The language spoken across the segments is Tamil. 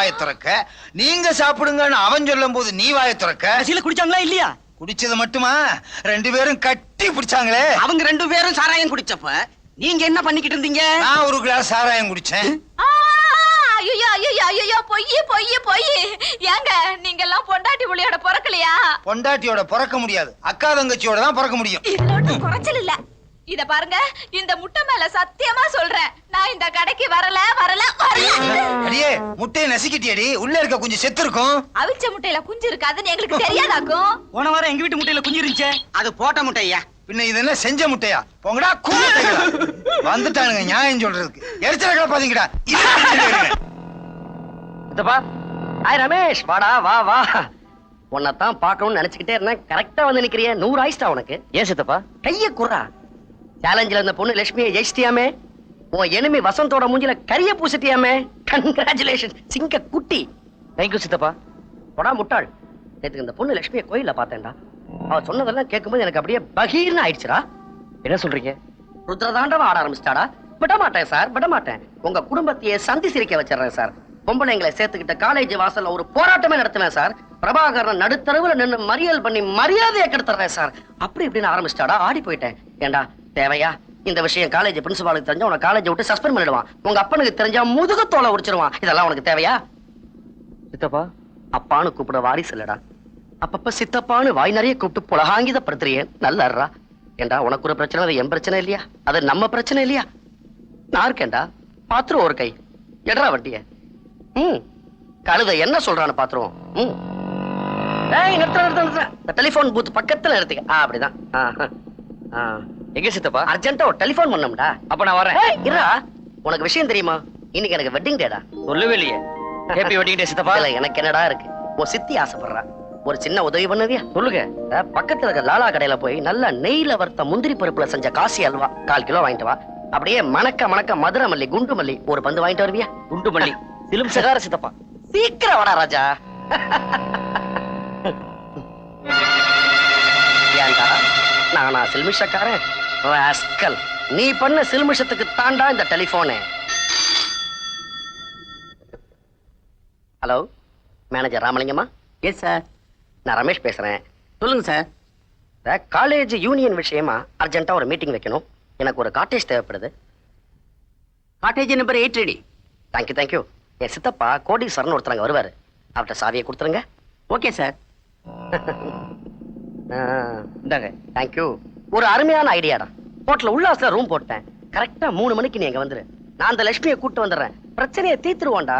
வாயை திறக்க, நீங்க சாப்பிடுங்கன்னு அவன் சொல்லும் போது நீ வாயை திறக்க. குடிச்சாங்களா இல்லையா? குடிச்சது மட்டுமா, 2 பேரும் கட்டி பிடிச்சாங்களே. அவங்க 2 பேரும் சாராயம் குடிச்சப்ப நீங்க என்ன பண்ணிக்கிட்டு இருந்தீங்க? நான் ஒரு கிளாஸ் சாராயம் குடிச்சேன். ஐயோ ஐயோ ஐயோ, பொய் பொய் பொய். ஏங்க நீங்க எல்லாம் பொண்டாட்டி புள்ளியோட பிறக்கலையா? பொண்டாட்டியோட பிறக்க முடியாது, அக்கா தங்கச்சியோட தான் பிறக்க முடியும். இதுல ஒண்ணும் குறைச்சல் இல்ல. இத பாருங்க, இந்த முட்டை மேல சத்தியமா சொல்றேன், நான் இந்த கடைக்கு வரல வரல வரல. அடியே, முட்டையை நசுக்கிட்டியடி, உள்ள இருக்க கொஞ்சம் செத்து இருக்கும். அவிச்ச முட்டையில குஞ்சு இருக்காதுன்னு எங்களுக்கு தெரியாதாக்கும். போன வாரம் எங்க வீட்டு முட்டையில குஞ்சு இருந்துச்சு. அது போட்ட முட்டையா? பின்ன இது என்ன செஞ்ச முட்டையா? போங்கடா கூமுட்டைகளா. வந்துட்டானுங்க நியாயம் சொல்றதுக்கு. எரிச்சல கிளப்பாதீங்கடா. சித்தப்பா, ஹாய் ரமேஷ், வாடா வா வா. உன்னைத்தான் பார்க்கணும்னு நினைச்சுக்கிட்டே இருந்தேன். கரெக்டா வந்து நிக்கிறிய. 100 ஆயிஸ்டா உனக்கு. ஏன் சித்தப்பா? கைய குறா. சேலஞ்சில இருந்த பொண்ணு லட்சுமியை ஜெயிச்சிட்டியாமே. உன் எனிமி வசந்தோட மூஞ்சில கரிய பூசிட்டியாமே. கங்க்ராச்சுலேஷன் சிங்க குட்டி. தேங்க்யூ சித்தப்பா. போடா முட்டாள். நேத்துக்கு இந்த பொண்ணு லட்சுமியை கோயில்ல பார்த்தேன்டா. அவ சொன்னதெல்லாம் கேட்கும்போது எனக்கு அப்படியே பகீர்னு ஆயிடுச்சுடா. என்ன சொல்றீங்க? ருத்ரதாண்டவம் ஆட ஆரம்பிச்சிட்டாடா. விட மாட்டேன் சார், விட மாட்டேன். உங்க குடும்பத்தையே சந்தி சிரிக்க வச்சிடறேன் சார். பொம்பளைங்களை சேர்த்துக்கிட்ட காலேஜ் வாசல்ல ஒரு போராட்டமே நடத்துவேன் சார். பிரபாகரன் நடுத்தரவுல நின்று மறியல் பண்ணி மரியாதையை கெடுத்துறேன் சார். அப்படி இப்படின்னு ஆரம்பிச்சிட்டாடா. ஆடி போயிட்டேன். ஏண்டா தேவையா? இந்த விஷயம் காலேஜ் பிரின்சிபாலுக்கு தெரிஞ்சா உன காலேஜ் விட்டு சஸ்பெண்ட் பண்ணிடுவான். உங்க அப்பனுக்கு தெரிஞ்சா முதுகு தோலை உரிச்சிருவான். இதெல்லாம் உனக்கு தேவையா? சித்தப்பா, அப்பான்னு கூப்பிட வாரிசு இல்லடா. அப்பப்ப சித்தப்பான்னு வாய் நிறைய கூப்பிட்டு புலகாங்கிதப்படுத்துறியே. நல்லறா. ஏண்டா உனக்கு ஒரு பிரச்சனை, அது என் பிரச்சனை இல்லையா? அது நம்ம பிரச்சனை இல்லையா? நான் இருக்கேன்டா, பாத்துருவோம் ஒரு கை. எடா வண்டிய. கழுத என்ன சொல்றான்னு பாத்துருவோம். டெலிபோன் பூத் பக்கத்துல நிறுத்திக்க. அப்படிதான். எங்க சித்தப்பா? அர்ஜென்ட்டா ஒரு டெலிபோன் பண்ணோம்டா. அப்ப நான் வரேன். இருடா, உனக்கு விஷயம் தெரியுமா? இன்னைக்கு எனக்கு வெட்டிங் டேடா. சொல்லவே இல்லையே. ஹேப்பி வெட்டிங் டே சித்தப்பா. இல்ல, எனக்கு என்னடா இருக்கு. உன் சித்தி ஆசைப்படுறா. ஒரு சின்ன உதவி பண்ணுவியா? சொல்லுங்க. பக்கத்துல இருக்க லாலா கடையில போய் நல்ல நெய்ல வறுத்த முந்திரி பருப்புல செஞ்ச காசி அல்வா 1/4 கிலோ வாங்கிட்டு வா. அப்படியே மணக்க மணக்க மதுரை மல்லி, குண்டு மல்லி ஒரு பந்து வாங்கிட்டு வருவியா? குண்டு மல்லி சிலும் சகார சித்தப்பா. சீக்கிரம் வாடா ராஜா. ஏன்டா நானா சில்மிஷக்காரன்? ராஸ்கல், நீ பண்ண சில்மிஷத்துக்கு தாண்டா இந்த டெலிபோனு. ஹலோ, மேனேஜர் ராமலிங்கம்மா? எஸ் சார், நான் ரமேஷ் பேசுறேன். சொல்லுங்க சார். காலேஜ் யூனியன் விஷயமா அர்ஜென்ட்டா ஒரு மீட்டிங் வைக்கணும். எனக்கு ஒரு காட்டேஜ் தேவைப்படுது. Cottage number 8 ready. Thank you thank you. என் சித்தப்பா கோடீஸ்வரன் ஒருத்தரங்க வருவாரு. அவர்கிட்ட சாவியை கொடுத்துருங்க. Okay sir. இந்தாங்க. தேங்க்யூ. ஒரு அருமையான ஐடியாடா. ஹோட்டல்ல உல்லாசல ரூம் போட்டேன். கரெக்டா 3 மணிக்கு நீ எங்க வந்துரு. நான் அந்த லட்சுமியை கூட்டு வந்துடுறேன். பிரச்சனையை தீர்த்துருவோம்டா.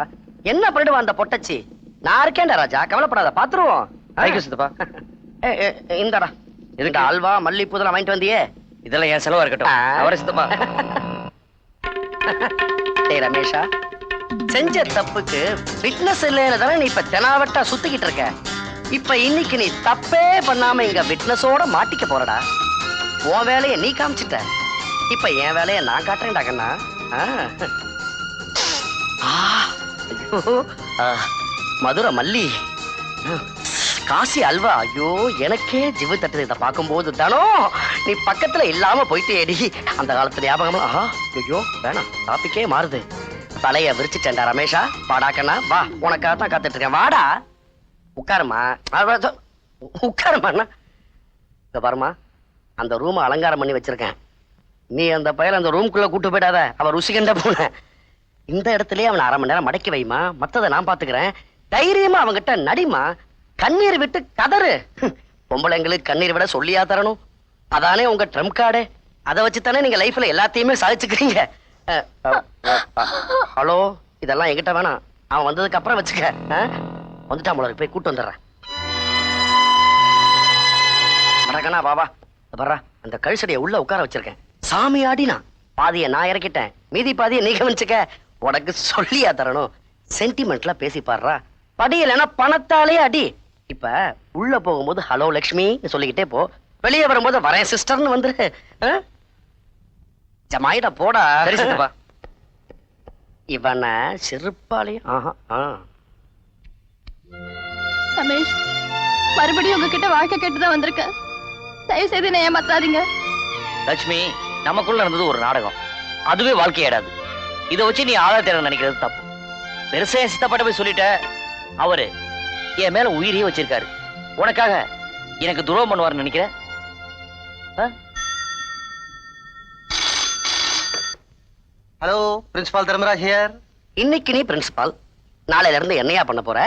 என்ன பண்ணிடுவான் அந்த பொட்டச்சி? நான் இருக்கேன்டா ராஜா, கவலைப்படாத, பாத்துருவோம். சித்தப்பா. இந்தடா, இதுக்கு அல்வா மல்லி பூதெல்லாம் வாங்கிட்டு வந்தியே. இதெல்லாம் என் செலவா இருக்கட்டும். அவரை சித்தப்பா. டேய் ரமேஷா, செஞ்ச தப்புக்கு ஃபிட்னஸ் இல்லைன்னு தானே நீ இப்ப தெனாவட்டா சுத்திக்கிட்டு இருக்க. இப்ப இன்னைக்கு நீ தப்பே பண்ணாம இங்க ஃபிட்னஸோட மாட்டிக்க போறடா. உன் வேலையை நீ காமிச்சிட்ட. இப்ப என் வேலையை நான் காட்டுறேன்டா கண்ணா. மதுரை மல்லி, காசி அல்வா. ஐயோ, எனக்கே ஜிவு தட்டுது இதை பார்க்கும்போது. தானோ நீ பக்கத்துல இல்லாம போயிட்டேடி. அந்த காலத்து ஞாபகம். ஐயோ வேணாம், டாபிக்கே மாறுது. தலைய விரிச்சிட்டேன்டா ரமேஷா. வாடா கண்ணா, வா, உனக்காக தான் காத்துட்டு இருக்கேன். வாடா, உட்காருமா. உட்காருமா. இந்த பாருமா, அந்த ரூம் அலங்காரம் பண்ணி வச்சிருக்கேன். நீ அந்த பையன் அந்த ரூம்குள்ள கூட்டு போயிடாத. அவன் ருசி கண்ட போன. இந்த இடத்துலயே அவனை 1/2 மணி நேரம் மடக்கி வைமா. மத்ததை நான் பாத்துக்கிறேன். தைரியமா அவங்கிட்ட நடிமா. கண்ணீர் விட்டு கதறு. பொம்பளைங்களுக்கு கண்ணீர் விட சொல்லியா தரணும்? அதானே உங்க ட்ரம்ப் கார்டு. அதை வச்சுத்தானே நீங்க லைஃப்ல எல்லாத்தையுமே சாதிச்சுக்கிறீங்க. ஹலோ, இதெல்லாம் என்கிட்ட வேணாம். அவன் வந்ததுக்கு அப்புறம் வச்சுக்க. வந்துட்டான் போல, போய் கூட்டு வந்துடுறேன். பாபா வர்றா. அந்த கழிச்சடியை உள்ள உட்கார வச்சிருக்கேன். சாமி ஆடினா பாதிய நான் இறக்கிட்டேன், மீதி பாதிய நீ கவனிச்சுக்க. உனக்கு சொல்லியா தரணும்? சென்டிமெண்ட்ல பேசி பாடுறா. படியலன்னா பணத்தாலே அடி. இப்ப உள்ள போகும்போது ஹலோ லட்சுமி சொல்லிக்கிட்டே போ. வெளியே வரும்போது வரேன் சிஸ்டர்னு வந்துரு. ஜமாயிடா போடா. இவன செருப்பாலே. ரமேஷ், மறுபடியும் உங்ககிட்ட வாழ்க்கை கேட்டுதான் வந்திருக்க. தயவு செய்து என்ன ஏமாத்தாதீங்க. லட்சுமி, நமக்குள்ள இருந்தது ஒரு நாடகம். அதுவே வாழ்க்கையாடாது. இதை வச்சு நீ ஆழ தேட நினைக்கிறது தப்பு. பெருசா என் சித்தப்பாட்ட போய் சொல்லிட்ட. அவரு என் மேல உயிரையே வச்சிருக்காரு. உனக்காக எனக்கு துரோகம் பண்ணுவாருன்னு நினைக்கிறேன். Hello, principal Dharmaraj here. இன்னைக்கு நீ பிரின்சிபால், நாளையில இருந்து என்னையா பண்ண போற?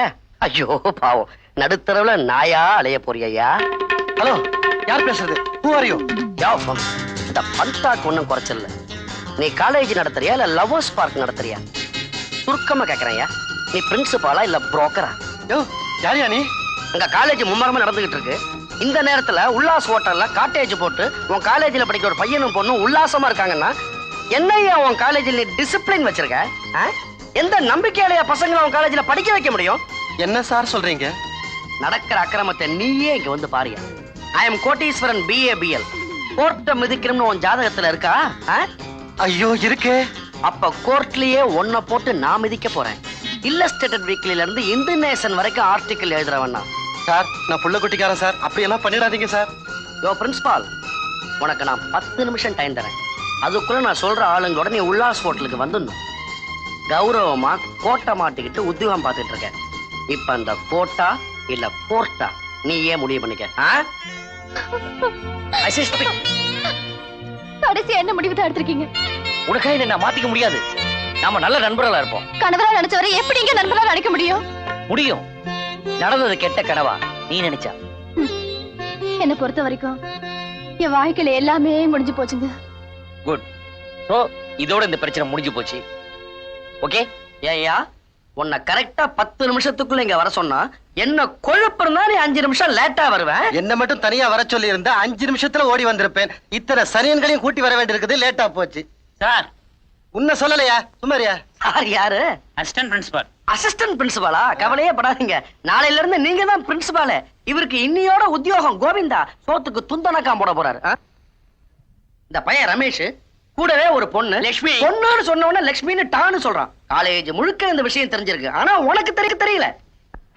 ஐயோ பாவம், நடுத்தரவுல நாயா அலைய போறியா? ஹலோ, யார் பேசுறது? Who are you? இந்த பந்தாக்கு ஒண்ணும் குறைச்சல. நீ காலேஜ் நடத்துறியா இல்ல லவ்வர்ஸ் பார்க் நடத்துறியா? சுருக்கமா கேக்குறேன்யா, நீ பிரின்சிபாலா இல்ல புரோக்கரா? யோ, யாரியா நீ? அங்க காலேஜ் மும்மரமா நடந்துகிட்டு இருக்கு. இந்த நேரத்துல உல்லாஸ் ஹோட்டல்ல காட்டேஜ் போட்டு உன் காலேஜ்ல படிக்கிற ஒரு பையனும் பொண்ணும் உல்லாசமா இருக்காங்கன்னா என்னையா உன் காலேஜில் நீ டிசிப்ளின் வச்சிருக்க? எந்த நம்பிக்கையாலையா பசங்களை உன் காலேஜ்ல படிக்க வைக்க முடியும்? என்ன சார் சொல்றீங்க? நடக்கிற அக்கிரமத்தை நீயே இங்க வந்து பாருயா. I am Koteeswaran BABL. கோர்ட்ட மிதிக்கணும்னு உன் ஜாதகத்துல இருக்கா? ஐயோ இருக்கே. அப்ப கோர்ட்லயே ஒன்ன போட்டு நான் மிதிக்க போறேன். இல்லஸ்ட்ரேட்டட் வீக்லில இருந்து இந்து நேஷன் வரைக்கும் ஆர்டிக்கல் எழுதுறவன்னா. சார், நான் புள்ள குட்டிக்காரன் சார், அப்படி எல்லாம் பண்ணிடாதீங்க சார். யோ பிரின்சிபால், உனக்கு நான் 10 நிமிஷம் டைம் தரேன். அதுக்குள்ள நான் சொல்ற ஆளுங்களோட நீ உல்லாஸ் ஹோட்டலுக்கு வந்துடணும். கௌரவமா கோட்டை மாட்டிக்கிட்டு உத்தியோகம் பார்த்துட்டு இருக்க. இப்ப அந்த கோட்டா இல்ல கோர்ட்டா நீ ஏன் முடிவு பண்ணிக்க? கடைசியா என்ன முடிவு தான் எடுத்திருக்கீங்க? உனக்காக இதை நான் மாத்திக்க முடியாது. நாம நல்ல நண்பர்களா இருப்போம். கணவரா நினைச்சவரை எப்படி இங்க நண்பரா நினைக்க முடியும்? முடியும். நடந்தது கெட்ட கனவா நீ நினைச்சா? என்ன பொறுத்த வரைக்கும் என் வாழ்க்கையில எல்லாமே முடிஞ்சு போச்சுங்க. குட். சோ இதோட இந்த பிரச்சனை முடிஞ்சு போச்சு. ஓகே? ஏயா உன்னை கரெக்டா 10 நிமிஷத்துக்குள்ள இங்க வர சொன்னா என்ன கொழுப்புறதா நீ 5 நிமிஷம் லேட்டா வருவேன். என்ன மட்டும் தனியா வர சொல்லி இருந்தா 5 நிமிஷத்துல ஓடி வந்திருப்பேன். இத்தனை சனியன்களையும் கூட்டி வர வேண்டியிருக்குது, லேட்டா போச்சு. சார், உன்ன சொல்லலையா? சுமாரியா? சார் யாரு? Assistant principal. அசிஸ்டன்ட் பிரின்சிபாலா? கவலையே படாதீங்க, நாளையில இருந்து நீங்க தான் பிரின்சிபால். இவருக்கு இன்னியோட உத்தியோகம் கோவிந்தா சோத்துக்கு துந்தனக்காம் போட போறாரு. இந்த பையன் ரமேஷ் கூடவே ஒரு பொண்ணு லட்சுமி. பொண்ணுன்னு சொன்ன உடனே லட்சுமின்னு டான்னு சொல்றான். காலேஜ் முழுக்க இந்த விஷயம் தெரிஞ்சிருக்கு, ஆனா உனக்கு தெரியல.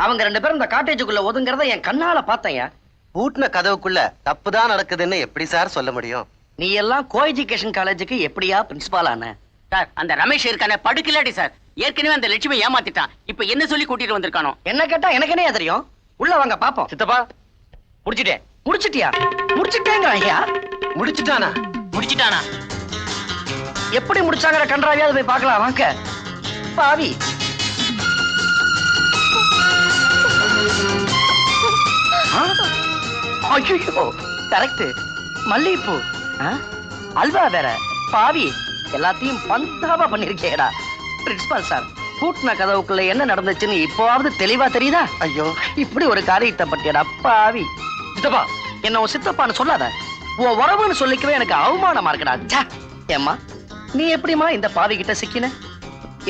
அவங்க 2 பேரும் இந்த காட்டேஜுக்குள்ள ஒதுங்கறத என் கண்ணால பார்த்தேன். பூட்டின கதவுக்குள்ள தப்புதான் நடக்குதுன்னு எப்படி சார் சொல்ல முடியும்? நீ எல்லாம் கோ எஜுகேஷன் காலேஜுக்கு எப்படியா பிரின்சிபால் ஆன? சார், அந்த ரமேஷ் இருக்கானே படுக்கலாடி சார். ஏற்கனவே அந்த லட்சுமி ஏமாத்திட்டான். இப்ப என்ன சொல்லி கூட்டிட்டு வந்திருக்கானோ? என்ன கேட்டா எனக்கு என்ன தெரியும்? உள்ள வாங்க பாப்போம். சித்தப்பா, முடிச்சிட்டேன். முடிச்சிட்டியா? முடிச்சிட்டேங்கிற ஐயா. முடிச்சுட்டானா? முடிச்சிட்டானா? எப்படி முடிச்சாங்கிற கன்றாவியாவது போய் பார்க்கலாம் வாங்க. பாவி. ஐயோ, கரெக்ட். மல்லிகைப்பூ, அல்வா வேற. பாவி, எல்லாத்தையும் பந்தாவா பண்ணிருக்கேடா. பிரின்சிபால் சார், கூட்டின கதவுக்குள்ள என்ன நடந்துச்சுன்னு இப்போவாவது தெளிவா தெரியுதா? ஐயோ, இப்படி ஒரு காரியத்தை பட்டியடா பாவி. சித்தப்பா, என்ன உன் சித்தப்பான்னு சொல்லாத. உன் உறவுன்னு சொல்லிக்கவே எனக்கு அவமானமா இருக்கடா. ஏம்மா, நீ எப்படிமா இந்த பாவி கிட்ட சிக்கின?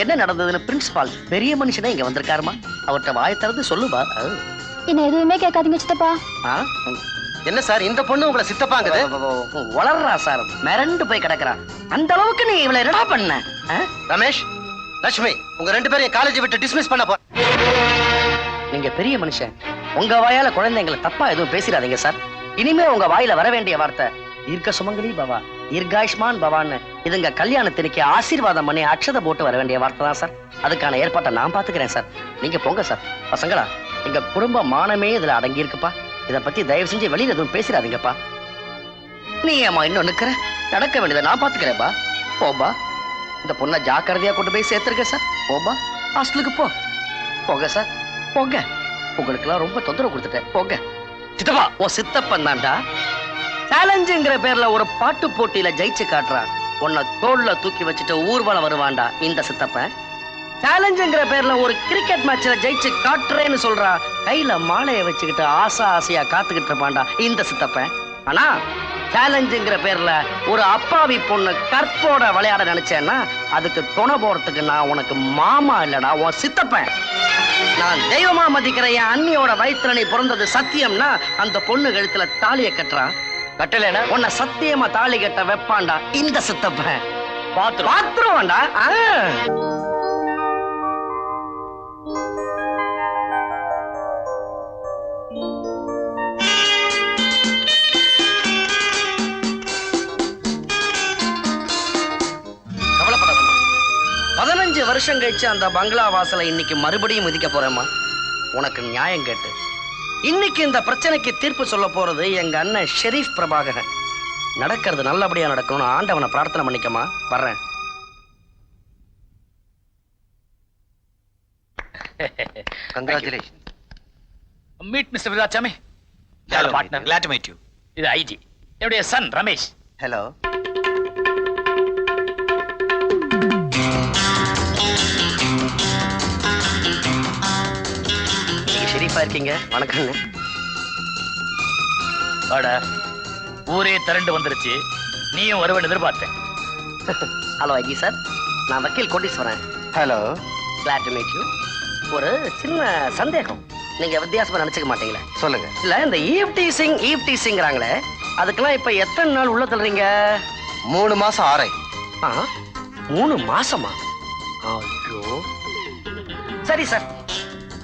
என்ன நடந்ததுன்னு பிரின்சிபால் பெரிய மனுஷனே இங்க வந்திருக்காருமா. அவர்கிட்ட வாய் திறந்து சொல்லுவா. என்ன எதுவுமே கேட்காதீங்க சித்தப்பா. என்ன சார், இந்த பொண்ணு உங்களை சித்தப்பாங்குது? வளர்றா சார், மிரண்டு போய் கிடக்குறா. அந்த அளவுக்கு நீ இவளை என்னடா பண்ண? ரமேஷ், லட்சுமி, உங்க 2 பேரையும் காலேஜ் விட்டு டிஸ்மிஸ் பண்ண போ. நீங்க பெரிய மனுஷன், உங்க வாயால குழந்தைங்களை தப்பா எதுவும் பேசிடாதீங்க சார். இனிமே உங்க வாயில வர வேண்டிய வார்த்தை தீர்க்க சுமங்கலி பவா, தீர்காயுஷ்மான் பவான்னு இதுங்க கல்யாணத்திற்கு ஆசீர்வாதம் பண்ணி அக்ஷதை போட்டு வர வேண்டிய வார்த்தை தான் சார். அதுக்கான ஏற்பாட்டை நான் பாத்துக்கிறேன் சார். நீங்க போங்க சார். பசங்களா, எங்க குடும்ப மானமே இதுல அடங்கி இருக்குப்பா. இத பத்தி தயவு செஞ்சு வெளியில எதுவும் பேசிடாதீங்கப்பா. நீ ஏமா இன்னும் நிக்கிற? நடக்க வேண்டியதை நான் பாத்துக்கிறேன்பா. போபா, இந்த பொண்ணை ஜாக்கிரதையா கொண்டு போய் சேர்த்திருக்க சார். போபா, ஹாஸ்டலுக்கு போ. போங்க சார், போங்க. உங்களுக்கு எல்லாம் ரொம்ப தொந்தரவு கொடுத்துட்டேன். போங்க. சித்தப்பா, ஓ சித்தப்பன் தான்டா. சேலஞ்சுங்கிற பேர்ல ஒரு பாட்டு போட்டியில ஜெயிச்சு காட்டுறான். உன்னை தோல்ல தூக்கி வச்சுட்டு ஊர்வலம் வருவான்டா இந்த சித்தப்பன். சேலஞ்சுங்கிற பேர்ல ஒரு கிரிக்கெட் மேட்ச்ல ஜெயிச்சு காட்டுறேன்னு சொல்றா. கையில மாலையை வச்சுக்கிட்டு ஆசையா காத்துக்கிட்டு இருப்பான்டா இந்த சித்தப்பன். ஆனா சேலஞ்சுங்கிற பேர்ல ஒரு அப்பாவி பொண்ணு கற்போட விளையாட நினைச்சேன்னா அதுக்கு துணை போறதுக்கு நான் உனக்கு மாமா இல்லடா, உன் சித்தப்பன். நான் தெய்வமா மதிக்கிற என் அண்ணியோட வயித்துல நீ பிறந்தது சத்தியம்னா அந்த பொண்ணு கழுத்துல தாலியை கட்டுறான். கட்டலனா உன்னை சத்தியமா தாலி கட்ட வைப்பான்டா இந்த சித்தப்பன். பாத்துருவான்டா. வருஷம் கழிச்சு அந்த பங்களா வாசலை இன்னைக்கு மறுபடியும் மிதிக்க போறேம்மா. உனக்கு நியாயம் கேட்டு இன்னைக்கு இந்த பிரச்சனைக்கு தீர்ப்பு சொல்ல போறது எங்க அண்ணன் ஷெரீப் பிரபாகரன். நடக்கிறது நல்லபடியா நடக்கணும்னு ஆண்டவனை பிரார்த்தனை பண்ணிக்கமா. வர்றேன். Congratulation. Meet mister Veerasami. Hello, partner. glad to meet you. இது ஐஜி, என்னுடைய சன் ரமேஷ். Hello. நீங்க ஷெரீஃபா இருக்கீங்க. வணக்கங்க. வாடா, ஊரே திரண்டு வந்துருச்சு, நீயும் வருவன் எதிர்பார்த்தேன். ஹலோ ஐஜி சார், நான் வக்கீல் Koteeswaran. Hello. Glad to meet you. ஒரு சின்ன சந்தேகம், நீங்க வித்தியாசமா நினைச்சுக்க மாட்டீங்களா? சொல்லுங்க. இல்ல, இந்த ஈவ் டீசிங்கிறாங்களே, அதுக்கெல்லாம் இப்ப எத்தனை நாள் உள்ள தள்ளுறீங்க? 3 மாசம் ஆரை. 3 மாசமா? ஐயோ. சரி சார்,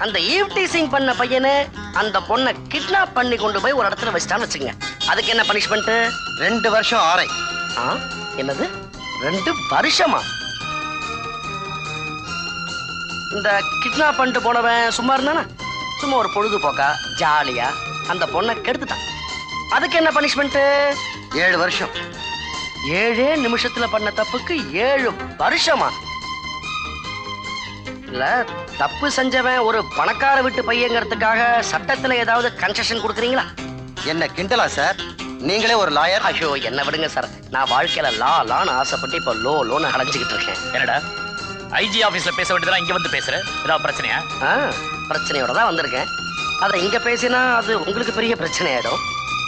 அந்த ஈவ் டீசிங் பண்ண பையனை அந்த பொண்ணை கிட்னாப் பண்ணி கொண்டு போய் ஒரு இடத்துல வச்சிட்டான்னு வச்சுங்க, அதுக்கு என்ன பனிஷ்மெண்ட்? 2 வருஷம் ஆரை. என்னது 2 வருஷமா? இந்த கிட்னாப் பண்ணிட்டு போனவன் சும்மா இருந்தானா? சும்மா ஒரு பொழுதுபோக்கா ஜாலியா அந்த பொண்ணை கெடுத்துட்டான், அதுக்கு என்ன பனிஷ்மெண்ட்? 7 வருஷம். 7 நிமிஷத்துல பண்ண தப்புக்கு 7 வருஷமா? இல்ல, தப்பு செஞ்சவன் ஒரு பணக்கார வீட்டு பையங்கிறதுக்காக சட்டத்துல ஏதாவது கன்செஷன் கொடுக்குறீங்களா? என்ன கிண்டலா சார்? நீங்களே ஒரு லாயர். ஐயோ, என்ன விடுங்க சார், நான் வாழ்க்கையில லான்னு ஆசைப்பட்டு இப்ப லோன்னு அலைஞ்சுக்கிட்டு இருக்கேன். என்னடா, ஐஜி ஆபீஸ்ல பேச வேண்டியதெல்லாம் இங்க வந்து பேசுற? ஏதாவது பிரச்சனையா? பிரச்சனையோட தான் வந்திருக்கேன். அதை இங்க பேசினா அது உங்களுக்கு பெரிய பிரச்சனை ஆயிடும்.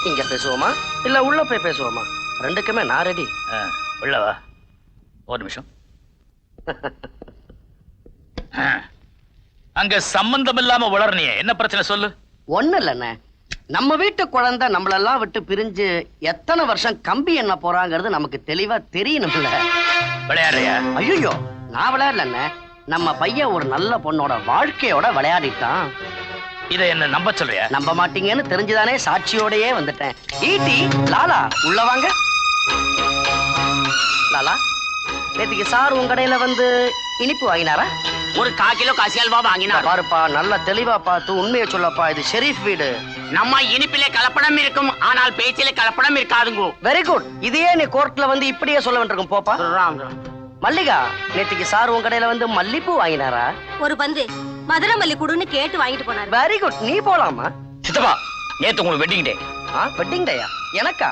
இங்க பேசுவோமா இல்ல உள்ள போய் பேசுவோமா? ரெண்டுக்குமே நான் ரெடி. உள்ளவா, ஒரு நிமிஷம். அங்க சம்பந்தம் இல்லாம வளர்னியே, என்ன பிரச்சனை சொல்லு. ஒண்ணு இல்லண்ணே, நம்ம வீட்டு குழந்தை நம்மளெல்லாம் விட்டு பிரிஞ்சு எத்தனை வருஷம் கம்பி என்ன போறாங்கிறது நமக்கு தெளிவா தெரியணும்ல. விளையாடுறியா? ஐயோ, நான் விளையாடலண்ணே, நம்ம பையன் ஒரு நல்ல பொண்ணோட வாழ்க்கையோட விளையாடிட்டான். இதை என்ன நம்ப சொல்றியா? நம்ப மாட்டீங்கன்னு தெரிஞ்சுதானே சாட்சியோடயே வந்துட்டேன். ஈட்டி லாலா, உள்ள வாங்க. லாலா, நேத்துக்கு சார் உங்க கடையில வந்து இனிப்பு வாங்கினாரா? ஒரு 1/4 கிலோ காசி அல்வா வாங்கினார். பாருப்பா, நல்ல தெளிவா பார்த்து உண்மையை சொல்லப்பா, இது ஷெரீப் வீடு. நம்ம இனிப்பிலே கலப்படம் இருக்கும், ஆனால் பேச்சிலே கலப்படம் இருக்காதுங்க. Very good. இதையே நீ கோர்ட்ல வந்து இப்படியே சொல்ல வேண்டியிருக்கும். போப்பா. மல்லிகா, நேத்துக்கு சார் உங்க கடையில வந்து மல்லிப்பூ வாங்கினாரா? ஒரு பந்து மதுரை மல்லி குடுன்னு கேட்டு வாங்கிட்டு போனாரு. வெரி குட், நீ போலாமா? சித்தப்பா, நேத்து உங்களுக்கு வெட்டிங் டே. வெட்டிங் டேயா? எனக்கா?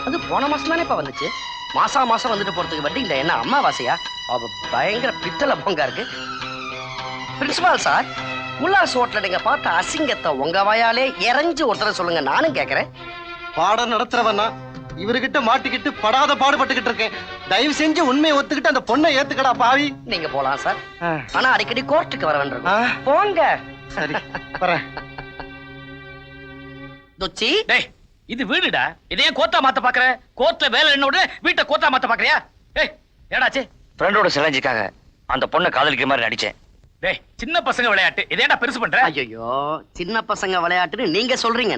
அது போன மாசம் தானே இப்ப வந்துச்சு. மாசம் வந்துட்டு போறதுக்கு வெட்டிங் டே என்ன அம்மாவாசையா? அவ பயங்கர பித்தளை பொங்கா இருக்கு. பிரின்சிபால் சார், உல்லாஸ் ஹோட்டல நீங்க பார்த்த அசிங்கத்தை உங்க வாயாலே இறஞ்சி ஒருத்தர சொல்லுங்க, நானும் கேக்குறேன். பாடம் நடத்துறவனா இவர்கிட்ட மாட்டிக்கிட்டு படாத பாடுபட்டுக்கிட்டு இருக்கேன். தயவு செஞ்சு உண்மையை ஒத்துக்கிட்டு அந்த பொண்ணை ஏத்துக்கடா பாவி. நீங்க போலாம் சார், ஆனா அடிக்கடி கோர்ட்டுக்கு வர வேண்டியிருக்கும். போங்க. சரி, வரேன். துச்சி, டேய், இது வீடுடா, இதையே கோத்தா மாத்த பாக்குற? கோர்ட்ல வேலை என்னோட வீட்டை கோத்தா மாத்த பாக்குறியா? டேய், ஏடாச்சு? ஃப்ரெண்டோட சிலஞ்சிக்காக அந்த பொண்ணை காதலிக்கிற மாதிரி நடிச்சேன். டேய், சின்ன பசங்க விளையாட்டு, இதேடா பெருசு பண்ற? ஐயோ, சின்ன பசங்க விளையாட்டுன்னு நீங்க சொல்றீங்க,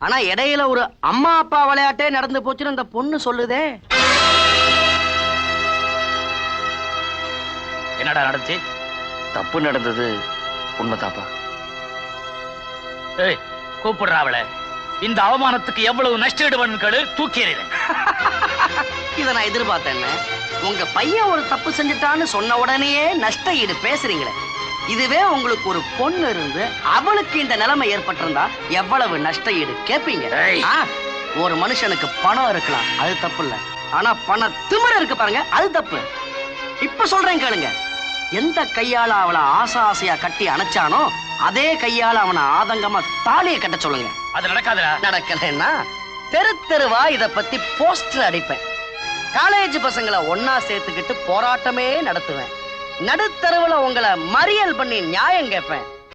ஆனா இடையில ஒரு அம்மா அப்பா விளையாட்டே நடந்து போச்சுன்னு அந்த பொண்ணு சொல்லுதே. என்னடா நடந்துச்சு? தப்பு நடந்தது உண்மைதாப்பா. ஏய், கூப்பிடுறா அவளை. இந்த அவமானத்துக்கு எவ்வளவு நஷ்டஈடு கேளு, தூக்கி எறிறேன். இத நான் எதிர்பார்த்தேன். உங்க பையன் ஒரு தப்பு செஞ்சுட்டான்னு சொன்ன உடனேயே நஷ்ட ஈடு பேசுறீங்களே. இதுவே உங்களுக்கு ஒரு பொண்ணு இருந்து அவளுக்கு இந்த நிலைமை ஏற்பட்டிருந்தா எவ்வளவு நஷ்ட ஈடு கேட்பீங்க? ஒரு மனுஷனுக்கு பணம் இருக்கலாம், அது தப்பு இல்ல, ஆனா பண திமிர இருக்கு பாருங்க, அது தப்பு. இப்ப சொல்றேன் கேளுங்க. எந்த கையால அவளை ஆசையா கட்டி அணைச்சானோ அதே கையால அவனை ஆதங்கமா தாலியை கட்ட சொல்லுங்க. அது நடக்காதுடா. நடக்கலன்னா தெருவா இத பத்தி போஸ்டர் அடிப்பேன். காலேஜ் பசங்களை ஒன்னா சேர்த்துக்கிட்டு போராட்டமே நடத்துவேன். நடுத்தருவுல உங்களை மறியல் பண்ணி நியாயம் கேட்பேன்.